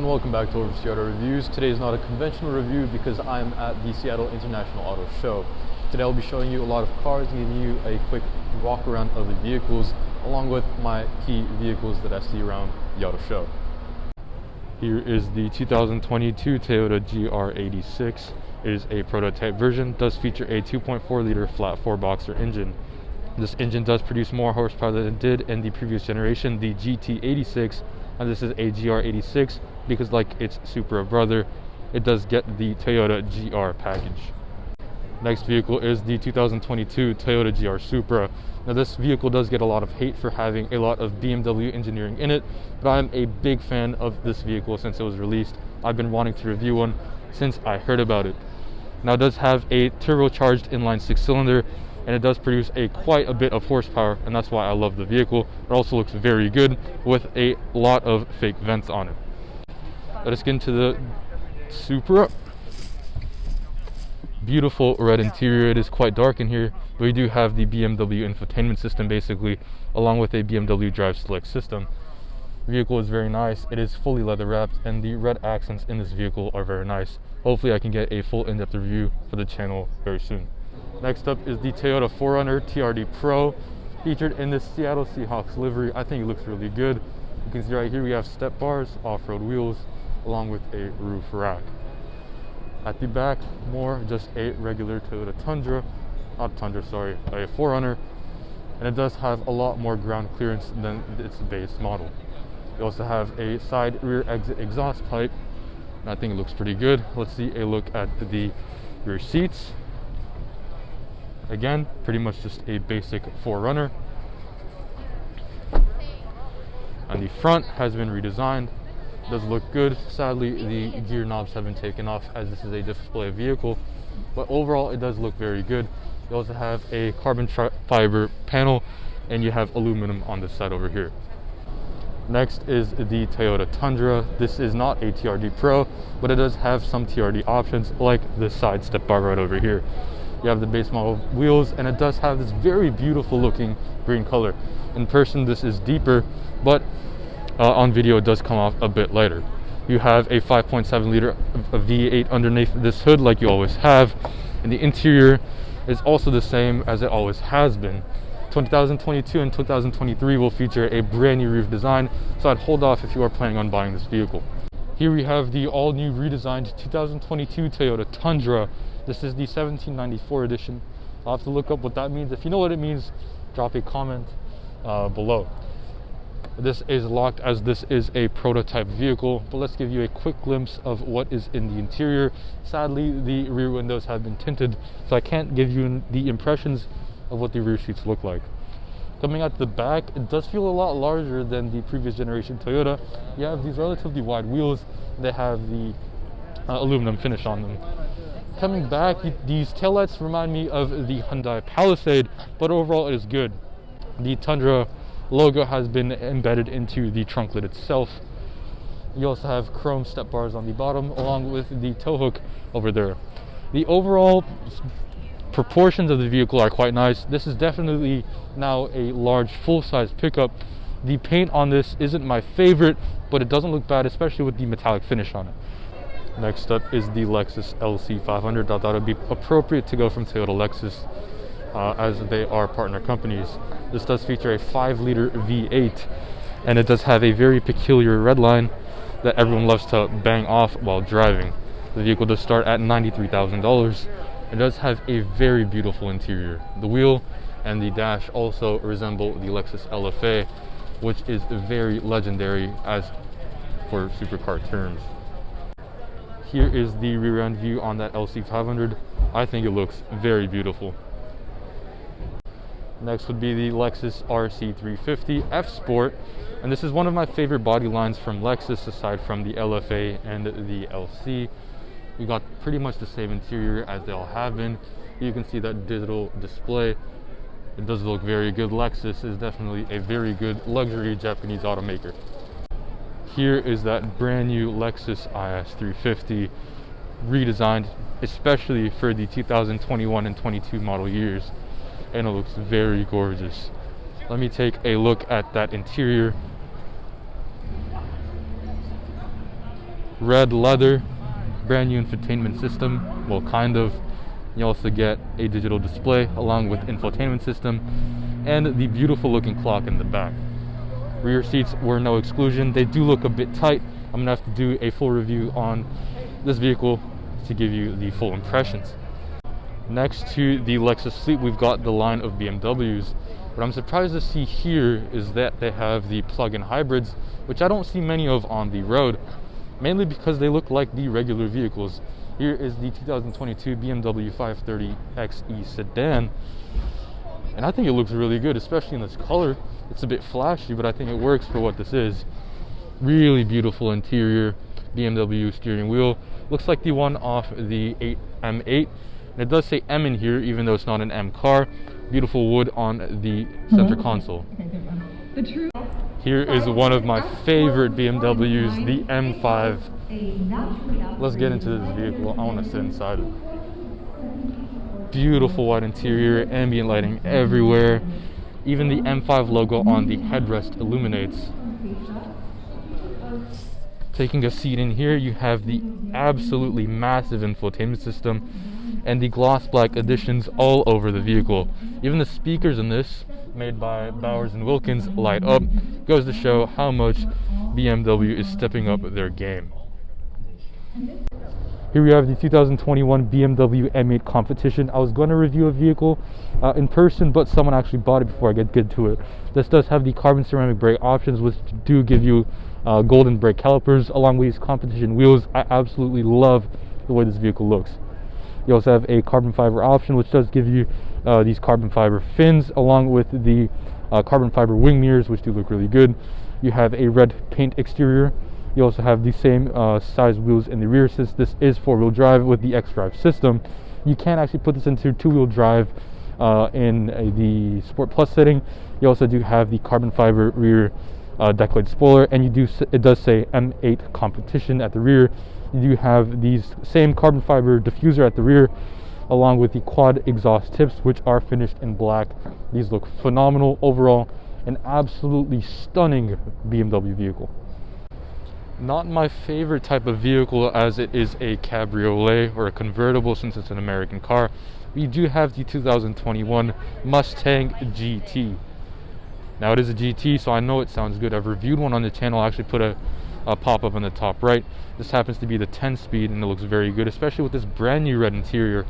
and welcome back to Oversteer Auto Reviews. Today is not a conventional review because I'm at the Seattle International Auto Show. Today I'll be showing you a lot of cars and giving you a quick walk around of the vehicles along with my key vehicles that I see around the auto show. Here is the 2022 Toyota GR86. It is a prototype version, does feature a 2.4 liter flat 4-boxer engine. This engine does produce more horsepower than it did in the previous generation, the GT86, and this is a GR86 because, like its Supra brother, it does get the Toyota GR package. Next vehicle is the 2022 Toyota GR Supra. Now this vehicle does get a lot of hate for having a lot of BMW engineering in it, but I'm a big fan of this vehicle since it was released. I've been wanting to review one since I heard about it. Now it does have a turbocharged inline 6-cylinder, and it does produce quite a bit of horsepower, and that's why I love the vehicle. It also looks very good with a lot of fake vents on it. Let us get into the Supra. Beautiful red interior. It is quite dark in here, but we do have the BMW infotainment system basically, along with a BMW Drive Select system. The vehicle is very nice. It is fully leather wrapped, and the red accents in this vehicle are very nice. Hopefully I can get a full in-depth review for the channel very soon. Next up is the Toyota 4Runner TRD Pro, featured in the Seattle Seahawks livery. I think it looks really good. You can see right here we have step bars, off-road wheels, along with a roof rack. At the back, more just a regular Toyota Tundra, a 4Runner, and it does have a lot more ground clearance than its base model. You also have a side rear exit exhaust pipe, and I think it looks pretty good. Let's see a look at the rear seats. Again, pretty much just a basic 4Runner. And the front has been redesigned. It does look good. Sadly, the gear knobs have been taken off as this is a display vehicle, but overall it does look very good. You also have a carbon fiber panel, and you have aluminum on this side over here. Next is the Toyota Tundra. This is not a TRD Pro, but it does have some TRD options like this side step bar right over here. You have the base model wheels, and it does have this very beautiful looking green color. In person this is deeper, but on video it does come off a bit lighter. You have a 5.7 liter V8 underneath this hood like you always have, and the interior is also the same as it always has been. 2022 and 2023 will feature a brand new roof design, so I'd hold off if you are planning on buying this vehicle. Here we have the all-new redesigned 2022 Toyota Tundra. This is the 1794 edition. I'll have to look up what that means. If you know what it means, drop a comment below. This is locked as this is a prototype vehicle, but let's give you a quick glimpse of what is in the interior. Sadly, the rear windows have been tinted, so I can't give you the impressions of what the rear seats look like. Coming out the back, it does feel a lot larger than the previous generation Toyota. You have these relatively wide wheels. They have the aluminum finish on them. Coming back, these taillights remind me of the Hyundai Palisade, but overall it is good. The Tundra logo has been embedded into the trunk lid itself. You also have chrome step bars on the bottom along with the tow hook over there. The overall proportions of the vehicle are quite nice. This is definitely now a large full-size pickup. The paint on this isn't my favorite, but it doesn't look bad, especially with the metallic finish on it. Next up is the Lexus LC500. I thought it would be appropriate to go from Toyota Lexus as they are partner companies. This does feature a 5-liter V8, and it does have a very peculiar red line that everyone loves to bang off while driving. The vehicle does start at $93,000. It does have a very beautiful interior. The wheel and the dash also resemble the Lexus LFA, which is very legendary as for supercar terms. Here is the rear end view on that LC500. I think it looks very beautiful. Next would be the Lexus RC350 F Sport, and this is one of my favorite body lines from Lexus aside from the LFA and the LC. We got pretty much the same interior as they all have been. You can see that digital display. It does look very good. Lexus is definitely a very good luxury Japanese automaker. Here is that brand new Lexus IS350 redesigned especially for the 2021 and 22 model years, and it looks very gorgeous. Let me take a look at that interior. red leather, brand new infotainment system, well, kind of. You also get a digital display along with infotainment system and the beautiful looking clock in the back. Rear seats were no exclusion. They do look a bit tight. I'm gonna have to do a full review on this vehicle to give you the full impressions. Next to the Lexus fleet, we've got the line of BMWs. What I'm surprised to see here is that they have the plug-in hybrids, which I don't see many of on the road, mainly because they look like the regular vehicles. Here is the 2022 BMW 530xe sedan, and I think it looks really good, especially in this color. It's a bit flashy, but I think it works for what this is. Really beautiful interior, BMW steering wheel. Looks like the one off the M8, and it does say M in here, even though it's not an M car. Beautiful wood on the center console. Here is one of my favorite BMWs, the M5. Let's get into this vehicle. I want to sit inside it. Beautiful white interior, ambient lighting everywhere. Even the M5 logo on the headrest illuminates. Taking a seat in here, you have the absolutely massive infotainment system and the gloss black additions all over the vehicle. Even the speakers in this, made by Bowers & Wilkins, light up. Goes to show how much BMW is stepping up their game. Here we have the 2021 BMW M8 Competition. I was going to review a vehicle in person, but someone actually bought it before I get to it. This does have the carbon ceramic brake options, which do give you golden brake calipers along with these competition wheels. I absolutely love the way this vehicle looks. You also have a carbon fiber option, which does give you these carbon fiber fins along with the carbon fiber wing mirrors, which do look really good. You have a red paint exterior. You also have the same size wheels in the rear, since this is four-wheel drive with the X-Drive system. You can actually put this into two-wheel drive in the Sport Plus setting. You also do have the carbon fiber rear deck light spoiler, and it does say M8 Competition at the rear. You do have these same carbon fiber diffuser at the rear, along with the quad exhaust tips, which are finished in black. These look phenomenal. Overall, an absolutely stunning BMW vehicle. Not my favorite type of vehicle, as it is a cabriolet or a convertible, since it's an American car. We do have the 2021 Mustang GT. Now, it is a GT, so I know it sounds good. I've reviewed one on the channel. I actually put a pop-up on the top right. This happens to be the 10-speed, and it looks very good, especially with this brand new red interior.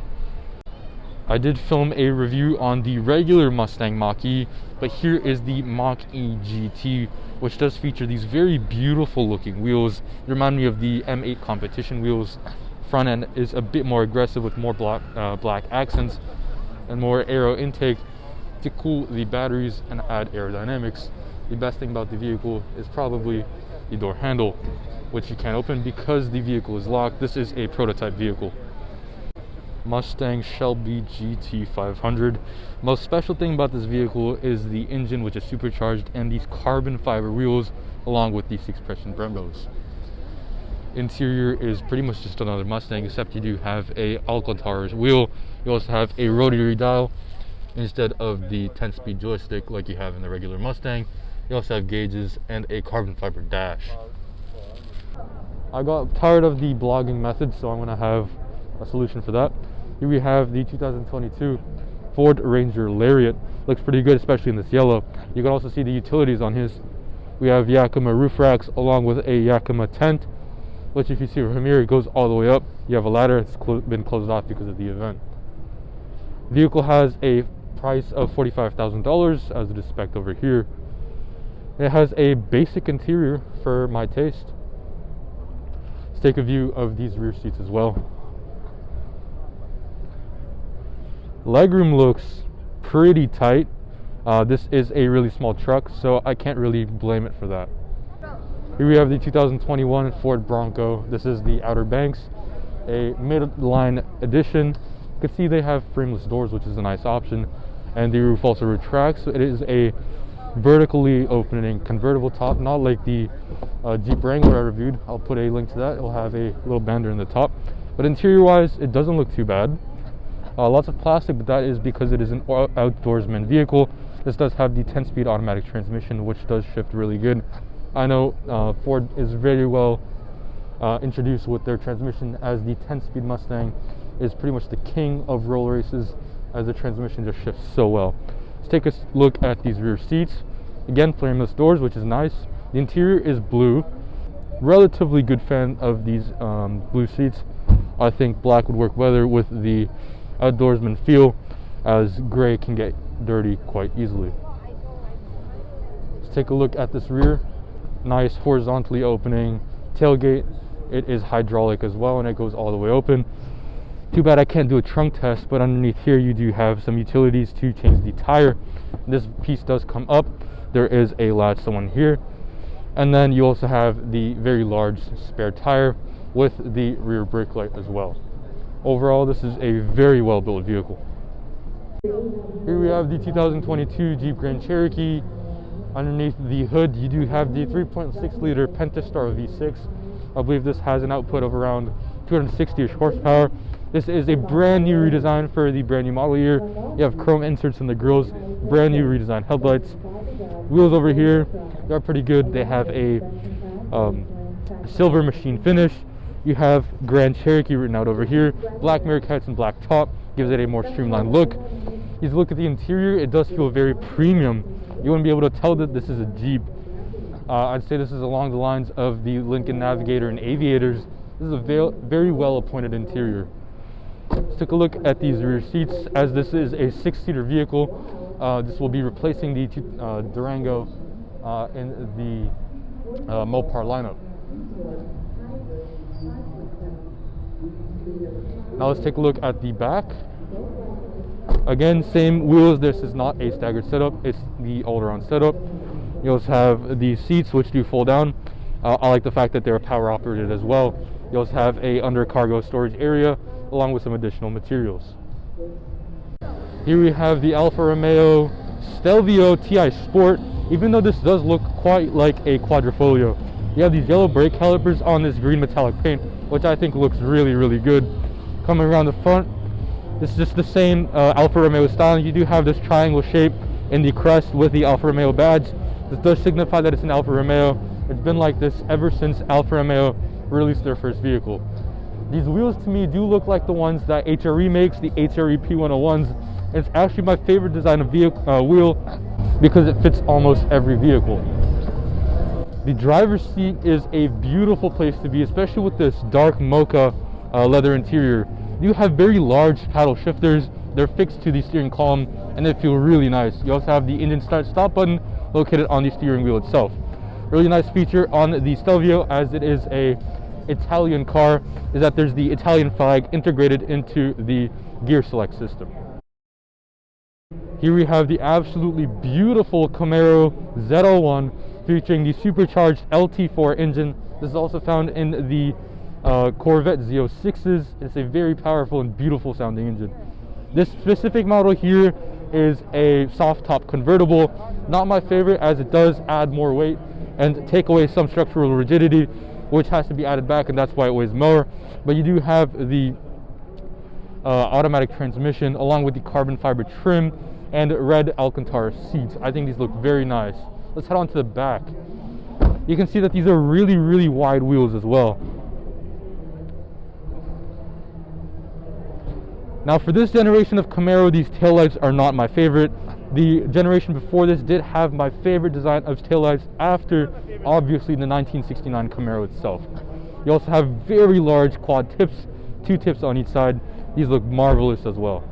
I did film a review on the regular Mustang Mach-E, but here is the Mach-E GT, which does feature these very beautiful looking wheels. They remind me of the M8 Competition wheels. Front end is a bit more aggressive with more black accents and more aero intake to cool the batteries and add aerodynamics. The best thing about the vehicle is probably the door handle, which you can't open because the vehicle is locked. This is a prototype vehicle. Mustang Shelby GT500. Most special thing about this vehicle is the engine, which is supercharged, and these carbon fiber wheels along with these expression Brembos. Interior is pretty much just another Mustang, except you do have a Alcantara wheel. You also have a rotary dial instead of the 10-speed joystick like you have in the regular Mustang. You also have gauges and a carbon fiber dash. I got tired of the blogging method, so I'm going to have a solution for that. Here we have the 2022 Ford Ranger Lariat. Looks pretty good, especially in this yellow. You can also see the utilities on his. We have Yakima roof racks along with a Yakima tent, which, if you see from here, it goes all the way up. You have a ladder. It's been closed off because of the event. The vehicle has a price of $45,000, as it is spec'd over here. It has a basic interior for my taste. Let's take a view of these rear seats as well. Legroom looks pretty tight. This is a really small truck, so I can't really blame it for that. Here we have the 2021 Ford Bronco. This is the Outer Banks, a midline edition. You can see they have frameless doors, which is a nice option, and the roof also retracts. So it is a vertically opening convertible top, not like the Jeep Wrangler I reviewed. I'll put a link to that. It'll have a little bender in the top, but interior wise, it doesn't look too bad. Lots of plastic, but that is because it is an outdoorsman vehicle. This does have the 10-speed automatic transmission, which does shift really good. I know Ford is very well introduced with their transmission, as the 10-speed Mustang is pretty much the king of roll races, as the transmission just shifts so well. Let's take a look at these rear seats. Again, flameless doors, which is nice. The interior is blue. Relatively good fan of these blue seats. I think black would work better with the outdoorsman feel, as gray can get dirty quite easily. Let's take a look at this rear. Nice horizontally opening tailgate. It is hydraulic as well, and it goes all the way open. Too bad I can't do a trunk test, but underneath here you do have some utilities to change the tire. This piece does come up. There is a latch one here, and then you also have the very large spare tire with the rear brake light as well. Overall, this is a very well built vehicle. Here we have the 2022 Jeep Grand Cherokee. Underneath the hood you do have the 3.6 liter Pentastar V6. I believe this has an output of around 260-ish horsepower. This is a brand new redesign for the brand new model year. You have chrome inserts in the grills, brand new redesigned headlights. Wheels over here, they're pretty good. They have a silver machine finish. You have Grand Cherokee written out over here. Black mirror cuts and black top gives it a more streamlined look. If you look at the interior, it does feel very premium. You wouldn't be able to tell that this is a Jeep. I'd say this is along the lines of the Lincoln Navigator and Aviators. This is a very well appointed interior. Let's take a look at these rear seats. As this is a 6-seater vehicle, this will be replacing the Durango in the Mopar lineup. Now let's take a look at the back. Again, same wheels. This is not a staggered setup, it's the all-around setup. You also have the seats, which do fold down. I like the fact that they're power operated as well. You also have a under cargo storage area along with some additional materials. Here we have the Alfa Romeo Stelvio TI Sport. Even though this does look quite like a quadrifoglio, you have these yellow brake calipers on this green metallic paint, which I think looks really good. Coming around the front, this is just the same Alfa Romeo style. You do have this triangle shape in the crest with the Alfa Romeo badge. This does signify that it's an Alfa Romeo. It's been like this ever since Alfa Romeo released their first vehicle. These wheels to me do look like the ones that HRE makes, the HRE P101s. It's actually my favorite design of wheel because it fits almost every vehicle. The driver's seat is a beautiful place to be, especially with this dark mocha leather interior. You have very large paddle shifters. They're fixed to the steering column and they feel really nice. You also have the engine start stop button located on the steering wheel itself. Really nice feature on the Stelvio, as it is a Italian car, is that there's the Italian flag integrated into the gear select system. Here we have the absolutely beautiful Camaro ZL1 featuring the supercharged LT4 engine. This is also found in the Corvette Z06s. It's a very powerful and beautiful sounding engine. This specific model here is a soft top convertible. Not my favorite, as it does add more weight and take away some structural rigidity, which has to be added back, and that's why it weighs more. But you do have the automatic transmission along with the carbon fiber trim and red Alcantara seats. I think these look very nice. Let's head on to the back. You can see that these are really wide wheels as well. Now for this generation of Camaro, these taillights are not my favorite. The generation before this did have my favorite design of taillights after, obviously, the 1969 Camaro itself. You also have very large quad tips, 2 tips on each side. These look marvelous as well.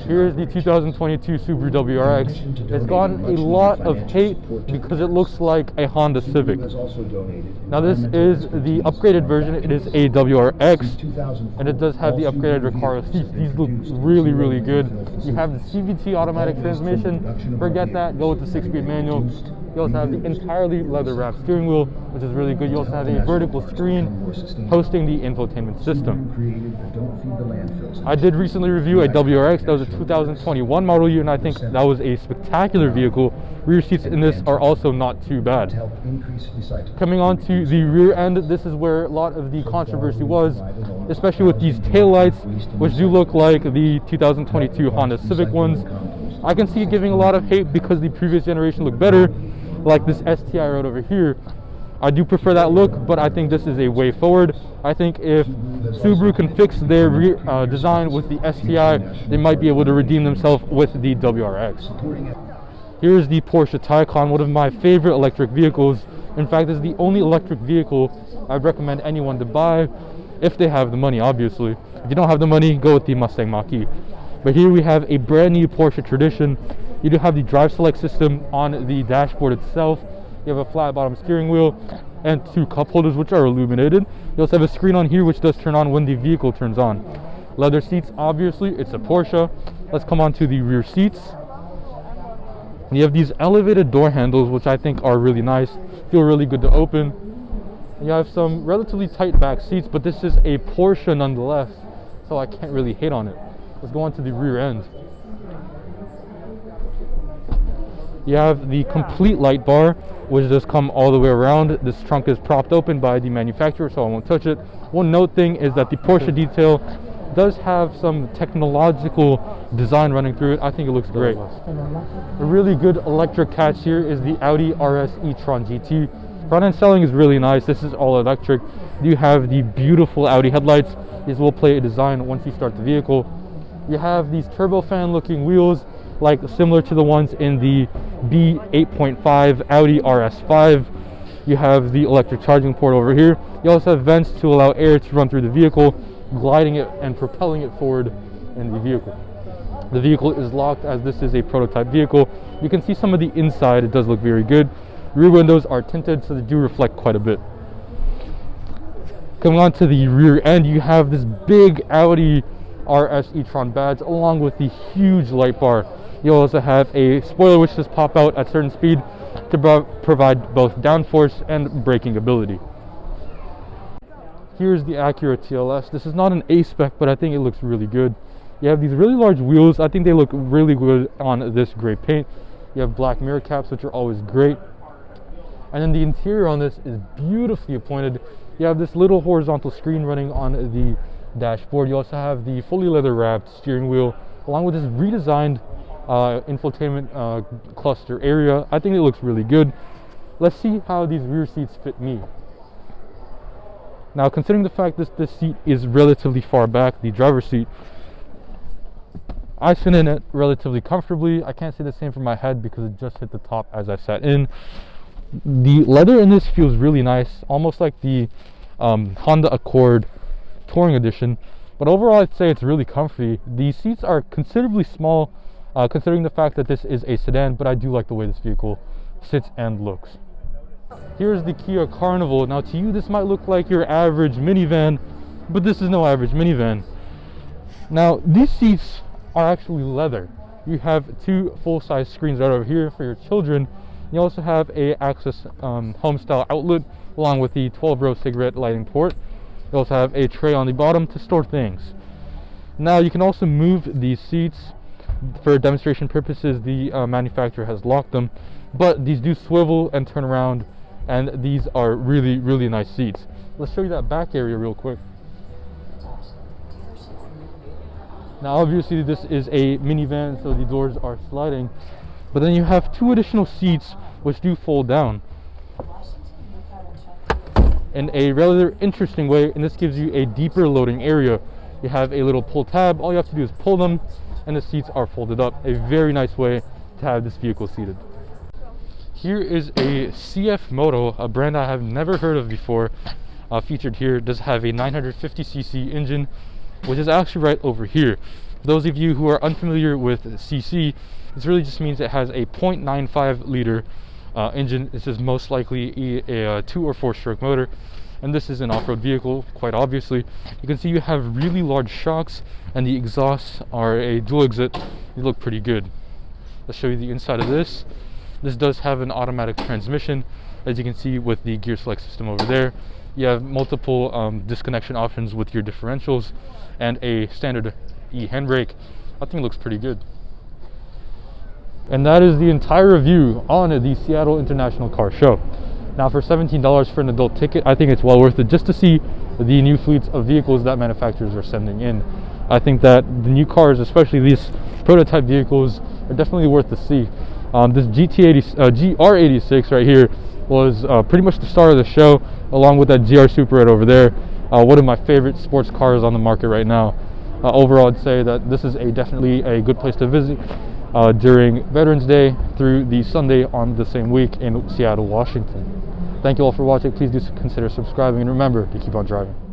Here's the 2022 Subaru WRX. It's gotten a lot of hate because it looks like a Honda Civic. Now this is the upgraded version. It is a WRX, and it does have the upgraded Recaro seats. These look really good. You have the CVT automatic transmission. Forget that, go with the 6-speed manual. You also have the entirely leather wrapped steering wheel, which is really good. You also have a vertical screen hosting the infotainment system. I did recently review a WRX. That was a 2021 model year, and I think that was a spectacular vehicle. Rear seats in this are also not too bad. Coming on to the rear end, this is where a lot of the controversy was, especially with these taillights, which do look like the 2022 Honda Civic ones. I can see it giving a lot of hate because the previous generation looked better, like this STI right over here. I do prefer that look, but I think this is a way forward. I think if Subaru can fix their rear design with the STI, they might be able to redeem themselves with the WRX. Here's the Porsche Taycan, one of my favorite electric vehicles. In fact, this is the only electric vehicle I'd recommend anyone to buy if they have the money, obviously. If you don't have the money, go with the Mustang Mach-E. But here we have a brand new Porsche Tradition. You do have the drive select system on the dashboard itself. You have a flat bottom steering wheel and 2 cup holders which are illuminated. You also have a screen on here which does turn on when the vehicle turns on. Leather seats, obviously, it's a Porsche. Let's come on to the rear seats. You have these elevated door handles which I think are really nice, feel really good to open. You have some relatively tight back seats, but this is a Porsche nonetheless, so I can't really hate on it. Let's go on to the rear end. You have the complete light bar, which does come all the way around. This trunk is propped open by the manufacturer, so I won't touch it. One note thing is that the Porsche detail does have some technological design running through it. I think it looks great. A really good electric catch here is the Audi RS e-tron GT. Front end styling is really nice. This is all electric. You have the beautiful Audi headlights. These will play a design once you start the vehicle. You have these turbofan looking wheels, like similar to the ones in the B8.5 Audi RS5. You have the electric charging port over here. You also have vents to allow air to run through the vehicle, gliding it and propelling it forward in the vehicle. The vehicle is locked as this is a prototype vehicle. You can see some of the inside, it does look very good. Rear windows are tinted, so they do reflect quite a bit. Coming on to the rear end, you have this big Audi RS e-tron badge along with the huge light bar. You also have a spoiler which does pop out at certain speed to provide both downforce and braking ability. Here's the Acura TLX. This is not an A-spec, but I think it looks really good. You have these really large wheels. I think they look really good on this gray paint. You have black mirror caps, which are always great. And then the interior on this is beautifully appointed. You have this little horizontal screen running on the dashboard. You also have the fully leather wrapped steering wheel along with this redesigned infotainment cluster area. I think it looks really good. Let's see how these rear seats fit me. Now, considering the fact that this seat is relatively far back, the driver's seat, I sit in it relatively comfortably. I can't say the same for my head because it just hit the top as I sat in. The leather in this feels really nice, almost like the Honda Accord Touring Edition, but overall I'd say it's really comfy. The seats are considerably small considering the fact that this is a sedan, but I do like the way this vehicle sits and looks. Here's the Kia Carnival. Now, to you this might look like your average minivan, but this is no average minivan. Now, these seats are actually leather. You have 2 full-size screens right over here for your children. You also have a Access home style outlet along with the 12-row cigarette lighting port. You also have a tray on the bottom to store things. Now, you can also move these seats. For demonstration purposes, the manufacturer has locked them, but these do swivel and turn around, and these are really, really nice seats. Let's show you that back area real quick. Now, obviously this is a minivan, so the doors are sliding, but then you have 2 additional seats which do fold down in a rather interesting way, and this gives you a deeper loading area. You have a little pull tab. All you have to do is pull them and the seats are folded up. A very nice way to have this vehicle seated. Here is a CF Moto, a brand I have never heard of before. Featured here. Does have a 950cc engine, which is actually right over here. For those of you who are unfamiliar with cc, this really just means it has a 0.95 liter engine. This is most likely a 2 or 4 stroke motor, and this is an off-road vehicle, quite obviously. You can see you have really large shocks, and the exhausts are a dual exit. They look pretty good. Let's show you the inside of this. This does have an automatic transmission, as you can see with the gear select system over there. You have multiple disconnection options with your differentials and a standard E handbrake. I think it looks pretty good. And that is the entire review on the Seattle International Car Show. Now, for $17 for an adult ticket, I think it's well worth it just to see the new fleets of vehicles that manufacturers are sending in. I think that the new cars, especially these prototype vehicles, are definitely worth the see. This GR86 right here was pretty much the star of the show, along with that GR Supra right over there. One of my favorite sports cars on the market right now. Overall, I'd say that this is definitely a good place to visit during Veterans Day through the Sunday on the same week in Seattle, Washington. Thank you all for watching. Please do consider subscribing, and remember to keep on driving.